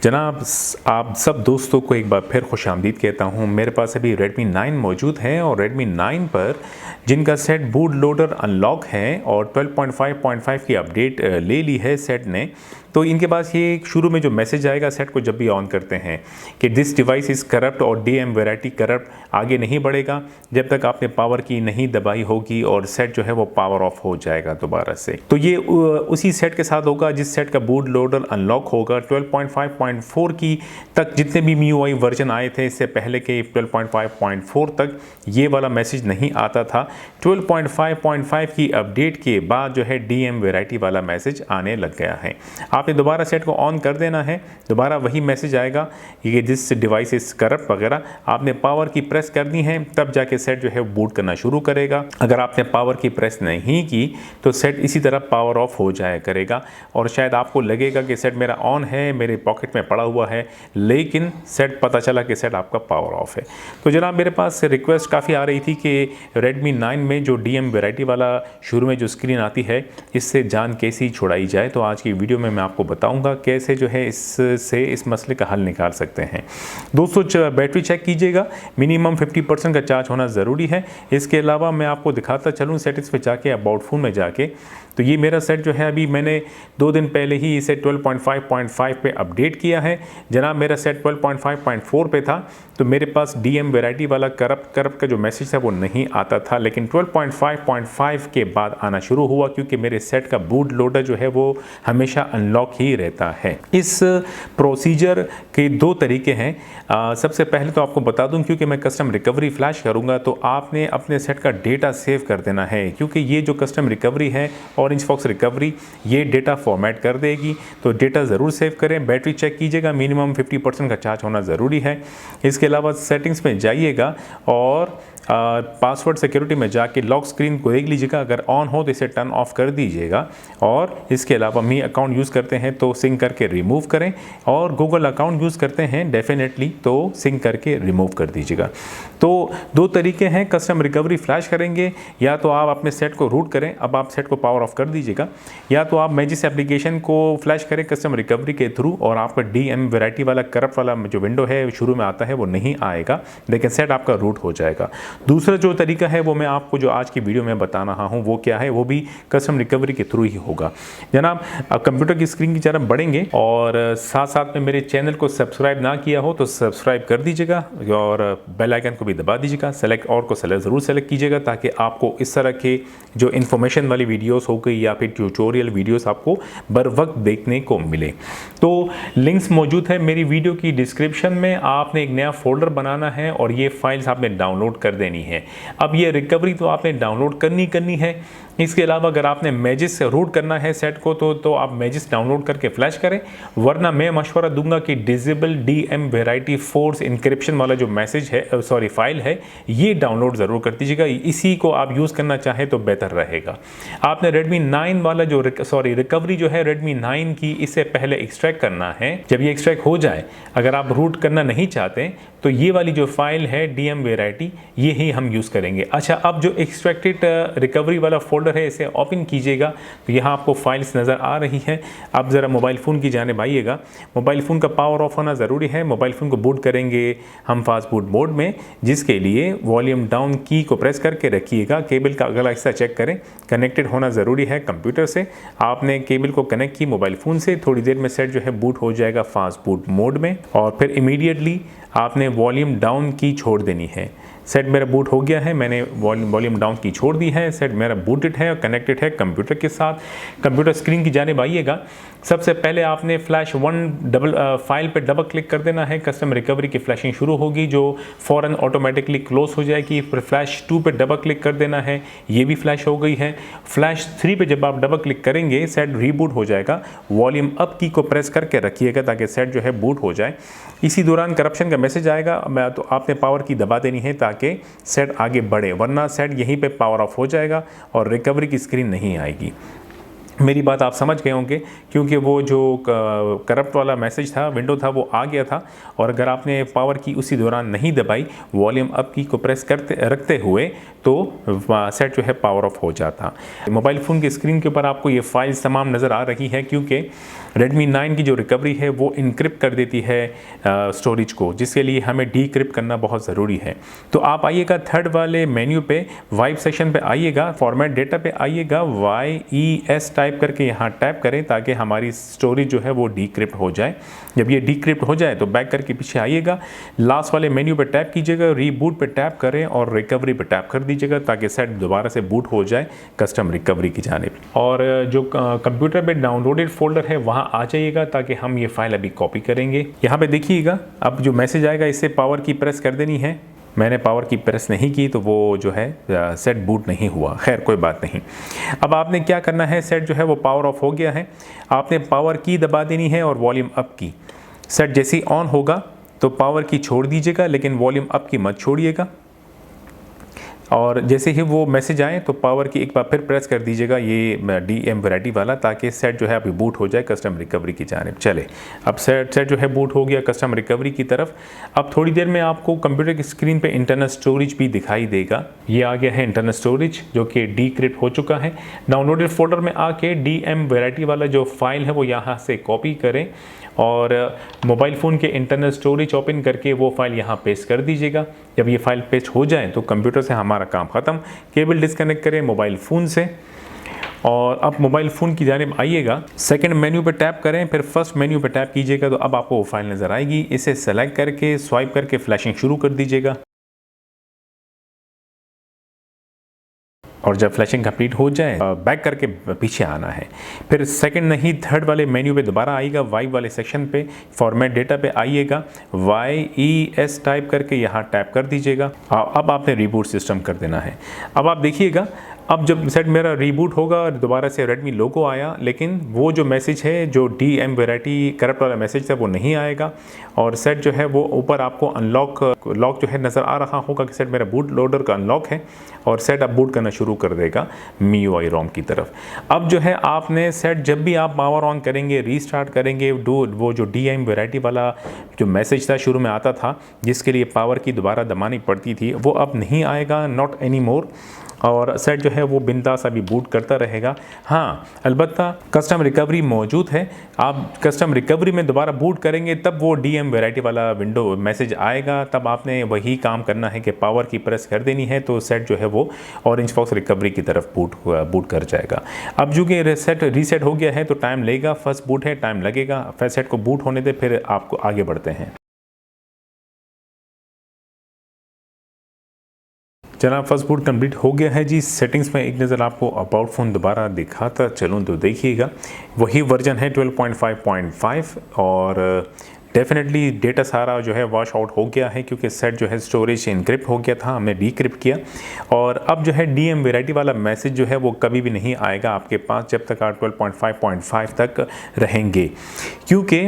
जनाब, आप सब दोस्तों को एक बार फिर खुशामदीद कहता हूँ। मेरे पास अभी Redmi 9 मौजूद है और Redmi 9 पर जिनका सेट बूट लोडर अनलॉक है और 12.5.5 की अपडेट ले ली है सेट ने, तो इनके पास ये शुरू में जो मैसेज आएगा सेट को जब भी ऑन करते हैं कि दिस डिवाइस इज़ करप्ट और DM वैरायटी करप्ट, आगे नहीं बढ़ेगा जब तक आपने पावर की नहीं दबाई होगी और सेट जो है वो पावर ऑफ हो जाएगा दोबारा से। तो ये उसी सेट के साथ होगा जिस सेट का बूट लोडर अनलॉक होगा। 12.5.4 की तक जितने भी MIUI वर्जन आए थे इससे पहले के 12.5.4 तक ये वाला मैसेज नहीं आता था। 12.5.5 की अपडेट के बाद जो है DM वैरायटी वाला मैसेज आने लग गया है। आपने दोबारा सेट को ऑन कर देना है, दोबारा वही मैसेज आएगा कि दिस डिवाइस इज करप्ट वगैरह। आपने पावर की प्रेस करनी है तब जाके सेट जो है बूट करना शुरू करेगा। अगर आपने पावर की प्रेस नहीं की तो सेट इसी तरह पावर ऑफ हो जाया करेगा और शायद आपको लगेगा कि सेट मेरा ऑन है, मेरे पॉकेट में पड़ा हुआ है, लेकिन सेट पता चला कि सेट आपका पावर ऑफ है। तो जनाब, मेरे पास रिक्वेस्ट काफ़ी आ रही थी कि Redmi 9 में जो DM वैरायटी वाला शुरू में जो स्क्रीन आती है इससे जान कैसी छुड़ाई जाए। तो आज की वीडियो में मैं आपको बताऊंगा कैसे जो है इस मसले का हल निकाल सकते हैं। दोस्तों, बैटरी चेक कीजिएगा, मिनिमम 50% का चार्ज होना ज़रूरी है। इसके अलावा मैं आपको दिखाता चलूँ सेटिंग्स पे जाके, अबाउट फ़ोन में जाके, तो ये मेरा सेट जो है अभी मैंने 2 दिन पहले ही इसे 12.5.5 पे अपडेट किया है। जनाब, मेरा सेट 12.5.4 पे था तो मेरे पास DM वैरायटी वाला करप्ट का जो मैसेज है वो नहीं आता था, लेकिन 12.5.5 के बाद आना शुरू हुआ क्योंकि मेरे सेट का बूट लोडर जो है वो हमेशा अनलॉक ही रहता है। इस प्रोसीजर के 2 तरीके हैं। सबसे पहले तो आपको बता दूं, क्योंकि मैं कस्टम रिकवरी फ्लैश करूंगा तो आपने अपने सेट का डेटा सेव कर देना है, क्योंकि ये जो कस्टम रिकवरी है ऑरेंज फॉक्स रिकवरी ये डेटा फॉर्मेट कर देगी। तो डेटा ज़रूर सेव करें। बैटरी चेक कीजिएगा, मिनिमम 50% का चार्ज होना ज़रूरी है। इसके अलावा सेटिंग्स में जाइएगा और पासवर्ड सिक्योरिटी में जाके लॉक स्क्रीन को देख लीजिएगा, अगर ऑन हो तो इसे टर्न ऑफ कर दीजिएगा। और इसके अलावा मी अकाउंट यूज़ करते हैं तो सिंक करके रिमूव करें, और गूगल अकाउंट यूज़ करते हैं डेफिनेटली तो सिंक करके रिमूव कर दीजिएगा। तो 2 तरीके हैं, कस्टम रिकवरी फ्लैश करेंगे या तो आप अपने सेट को रूट करें, अब आप सेट को पावर ऑफ कर दीजिएगा, या तो आप मैजिस एप्लीकेशन को फ्लैश करें कस्टम रिकवरी के थ्रू और आपका DM वैरायटी वाला करप्ट वाला जो विंडो है शुरू में आता है वो नहीं आएगा, लेकिन सेट आपका रूट हो जाएगा। दूसरा जो तरीका है वो मैं आपको जो आज की वीडियो में बता रहा हूँ वो क्या है, वो भी कस्टम रिकवरी के थ्रू ही होगा। जनाब, कंप्यूटर की स्क्रीन की तरफ बढ़ेंगे और साथ साथ में मेरे चैनल को सब्सक्राइब ना किया हो तो सब्सक्राइब कर दीजिएगा और बेल आइकन को भी दबा दीजिएगा। सेलेक्ट और को ज़रूर सेलेक्ट कीजिएगा ताकि आपको इस तरह के जो इन्फॉर्मेशन वाली वीडियोस हो गई या फिर ट्यूटोरियल वीडियोस आपको बर वक्त देखने को मिले। तो लिंक्स मौजूद है मेरी वीडियो की डिस्क्रिप्शन में। आपने एक नया फोल्डर बनाना है और ये फाइल्स आपने डाउनलोड कर देनी है। अब ये रिकवरी तो आपने डाउनलोड करनी है। इसके अलावा अगर आपने मैजिस से रूट करना है सेट को तो आप मैजिस डाउनलोड करके फ्लैश करें, वरना मैं मशवरा दूंगा कि disable DM variety force encryption वाला जो मैसेज है फाइल है ये डाउनलोड ज़रूर कर दीजिएगा। इसी को आप यूज़ करना चाहें तो बेहतर रहेगा। आपने Redmi 9 वाला जो रिकवरी जो है Redmi 9 की, इससे पहले एक्सट्रैक्ट करना है। जब ये एक्सट्रैक्ट हो जाए, अगर आप रूट करना नहीं चाहते तो ये वाली जो फाइल है DM वैरायटी ये ही हम यूज़ करेंगे। अच्छा, अब जो एक्सट्रैक्टेड रिकवरी वाला फोल्डर है इसे ओपन कीजिएगा तो यहाँ आपको फाइल्स नज़र आ रही हैं। अब ज़रा मोबाइल फ़ोन की जानिब आइएगा। मोबाइल फ़ोन का पावर ऑफ होना ज़रूरी है। मोबाइल फ़ोन को बूट करेंगे हम फास्ट बूट मोड में, जिसके लिए वॉल्यूम डाउन की को प्रेस करके रखिएगा। केबल का अगला हिस्सा चेक करें, कनेक्टेड होना ज़रूरी है कंप्यूटर से। आपने केबल को कनेक्ट की मोबाइल फ़ोन से, थोड़ी देर में सेट जो है बूट हो जाएगा फास्ट बूट मोड में और फिर इमीडिएटली आपने वॉल्यूम डाउन की छोड़ देनी है। सेट मेरा बूट हो गया है, मैंने वॉल्यूम डाउन की छोड़ दी है। सेट मेरा बूटेड है और कनेक्टेड है कंप्यूटर के साथ। कंप्यूटर स्क्रीन की जानिब आइएगा। सबसे पहले आपने फ्लैश 1 फाइल पे डबल क्लिक कर देना है। कस्टम रिकवरी की फ्लैशिंग शुरू होगी जो फ़ौरन ऑटोमेटिकली क्लोज हो जाएगी। फिर फ्लैश 2 पे डबल क्लिक कर देना है, ये भी फ्लैश हो गई है। फ्लैश 3 पे जब आप डबल क्लिक करेंगे सेट रीबूट हो जाएगा। वॉल्यूम अप की को प्रेस करके रखिएगा ताकि सेट जो है बूट हो जाए। इसी दौरान करप्शन का मैसेज आएगा, तो आपने पावर की दबा देनी है ताकि सेट आगे बढ़े, वरना सेट यहीं पे पावर ऑफ हो जाएगा और रिकवरी की स्क्रीन नहीं आएगी। मेरी बात आप समझ गए होंगे, क्योंकि वो जो करप्ट वाला मैसेज था, विंडो था, वो आ गया था और अगर आपने पावर की उसी दौरान नहीं दबाई, वॉल्यूम अप की को प्रेस करते रखते हुए, तो सेट जो है पावर ऑफ हो जाता। मोबाइल फ़ोन की स्क्रीन के ऊपर आपको ये फाइल्स तमाम नज़र आ रही है, क्योंकि Redmi 9 की जो रिकवरी है वो इनक्रिप्ट कर देती है स्टोरेज को, जिसके लिए हमें डीक्रिप्ट करना बहुत ज़रूरी है। तो आप आइएगा थर्ड वाले मेन्यू पे, वाइप सेक्शन पे आइएगा, फॉर्मेट डेटा पे आइएगा, YES टाइप करके यहाँ टैप करें ताकि हमारी स्टोरेज जो है वो डीक्रिप्ट हो जाए। जब ये डीक्रिप्ट हो जाए तो बैक करके पीछे आइएगा, लास्ट वाले मेन्यू पे टैप कीजिएगा, रीबूट पे टैप करें और रिकवरी पे टैप कर दीजिएगा ताकि सेट दोबारा से बूट हो जाए कस्टम रिकवरी की जानिब। और जो कंप्यूटर पे डाउनलोडेड फोल्डर है वहाँ आ जाइएगा ताकि हम ये फाइल अभी कॉपी करेंगे। यहाँ पे देखिएगा, अब जो मैसेज आएगा इससे पावर की प्रेस कर देनी है। मैंने पावर की प्रेस नहीं की तो वो जो है सेट बूट नहीं हुआ। खैर कोई बात नहीं। अब आपने क्या करना है, सेट जो है वो पावर ऑफ हो गया है, आपने पावर की दबा देनी है और वॉल्यूम अप की। सेट जैसे ही ऑन होगा तो पावर की छोड़ दीजिएगा, लेकिन वॉल्यूम अप की मत छोड़िएगा। और जैसे ही वो मैसेज आए तो पावर की एक बार फिर प्रेस कर दीजिएगा, ये DM वैरायटी वाला, ताकि सेट जो है अभी बूट हो जाए कस्टम रिकवरी की जानिब। चले, अब सेट जो है बूट हो गया कस्टम रिकवरी की तरफ। अब थोड़ी देर में आपको कंप्यूटर की स्क्रीन पे इंटरनल स्टोरेज भी दिखाई देगा। ये आ गया है इंटरनल स्टोरेज जो कि डीक्रिप्ट हो चुका है। डाउनलोडेड फोल्डर में आके DM वैरायटी वाला जो फाइल है वो यहाँ से कॉपी करें और मोबाइल फ़ोन के इंटरनल स्टोरेज ओपन करके वो फाइल यहाँ पेस्ट कर दीजिएगा। जब ये फाइल पेस्ट हो जाए तो कंप्यूटर से हमारा काम ख़त्म। केबल डिस्कनेक्ट करें मोबाइल फ़ोन से और अब मोबाइल फ़ोन की जानिब आइएगा, सेकंड मेन्यू पे टैप करें, फिर फर्स्ट मेन्यू पे टैप कीजिएगा तो अब आपको वो फाइल नज़र आएगी। इसे सेलेक्ट करके स्वाइप करके फ्लैशिंग शुरू कर दीजिएगा और जब फ्लैशिंग कंप्लीट हो जाए बैक करके पीछे आना है। फिर सेकंड नहीं थर्ड वाले मेन्यू पे दोबारा आइएगा, वाइप वाले सेक्शन पे फॉर्मेट डेटा पे आइएगा, YES टाइप करके यहाँ टैप कर दीजिएगा। अब आपने रिबूट सिस्टम कर देना है। अब आप देखिएगा, अब जब सेट मेरा रीबूट होगा और दोबारा से रेडमी लोगो आया, लेकिन वो जो मैसेज है जो DM वैरायटी करप्ट वाला मैसेज था वो नहीं आएगा और सेट जो है वो ऊपर आपको अनलॉक लॉक जो है नज़र आ रहा होगा कि सेट मेरा बूट लोडर का अनलॉक है और सेट अब बूट करना शुरू कर देगा MIUI ROM की तरफ। अब जो है आपने सेट जब भी आप पावर ऑन करेंगे, रीस्टार्ट करेंगे, वो जो DM वैरायटी वाला जो मैसेज था शुरू में आता था जिसके लिए पावर की दोबारा दबानी पड़ती थी, वो अब नहीं आएगा, नॉट एनी मोर। और सेट जो है वो बिंदास अभी बूट करता रहेगा। हाँ, अलबत्ता कस्टम रिकवरी मौजूद है। आप कस्टम रिकवरी में दोबारा बूट करेंगे तब वो DM वैरायटी वाला विंडो मैसेज आएगा, तब आपने वही काम करना है कि पावर की प्रेस कर देनी है तो सेट जो है वो ऑरेंज फॉक्स रिकवरी की तरफ बूट कर जाएगा। अब जो कि रीसेट हो गया है तो टाइम लेगा, फर्स्ट बूट है, टाइम लगेगा। फिर सेट को बूट होने दे, फिर आपको आगे बढ़ते हैं। जनाब फर्स्ट बूट कंप्लीट हो गया है जी। सेटिंग्स में एक नज़र आपको अबाउट फ़ोन दोबारा दिखाता चलूँ तो देखिएगा वही वर्जन है 12.5.5 और डेफिनेटली डेटा सारा जो है वॉश आउट हो गया है क्योंकि सेट जो है स्टोरेज इनक्रिप्ट हो गया था, हमने डीक्रिप्ट किया। और अब जो है DM वैरायटी वाला मैसेज जो है वो कभी भी नहीं आएगा आपके पास जब तक आप 12.5.5 तक रहेंगे, क्योंकि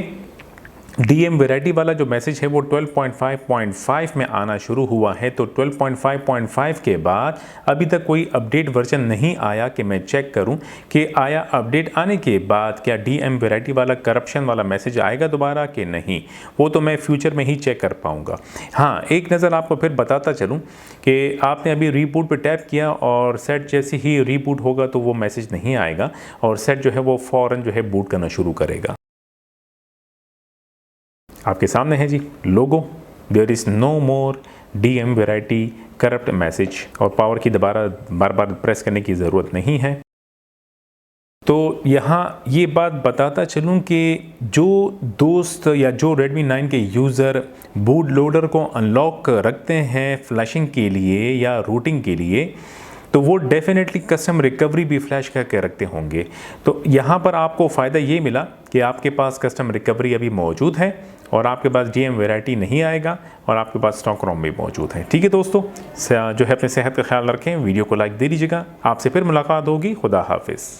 DM वैरायटी वाला जो मैसेज है वो 12.5.5 में आना शुरू हुआ है। तो 12.5.5 के बाद अभी तक कोई अपडेट वर्जन नहीं आया कि मैं चेक करूं कि आया अपडेट आने के बाद क्या DM वैरायटी वाला करप्शन वाला मैसेज आएगा दोबारा कि नहीं, वो तो मैं फ्यूचर में ही चेक कर पाऊंगा। हाँ, एक नज़र आपको फिर बताता चलूँ कि आपने अभी रीबूट पे टैप किया और सेट जैसे ही रीबूट होगा तो वो मैसेज नहीं आएगा और सेट जो है वो फ़ौरन जो है बूट करना शुरू करेगा। आपके सामने है जी लोगो, there is no more DM variety corrupt message और पावर की बार बार प्रेस करने की ज़रूरत नहीं है। तो यहाँ ये बात बताता चलूँ कि जो दोस्त या जो Redmi 9 के यूज़र बूट लोडर को अनलॉक रखते हैं फ्लैशिंग के लिए या रूटिंग के लिए, तो वो डेफिनेटली कस्टम रिकवरी भी फ्लैश करके रखते होंगे। तो यहाँ पर आपको फ़ायदा ये मिला कि आपके पास कस्टम रिकवरी अभी मौजूद है और आपके पास DM वैरायटी नहीं आएगा और आपके पास स्टॉक रोम भी मौजूद है। ठीक है दोस्तों, जो है अपने सेहत का ख्याल रखें, वीडियो को लाइक दे दीजिएगा। आपसे फिर मुलाकात होगी। खुदा हाफिज़।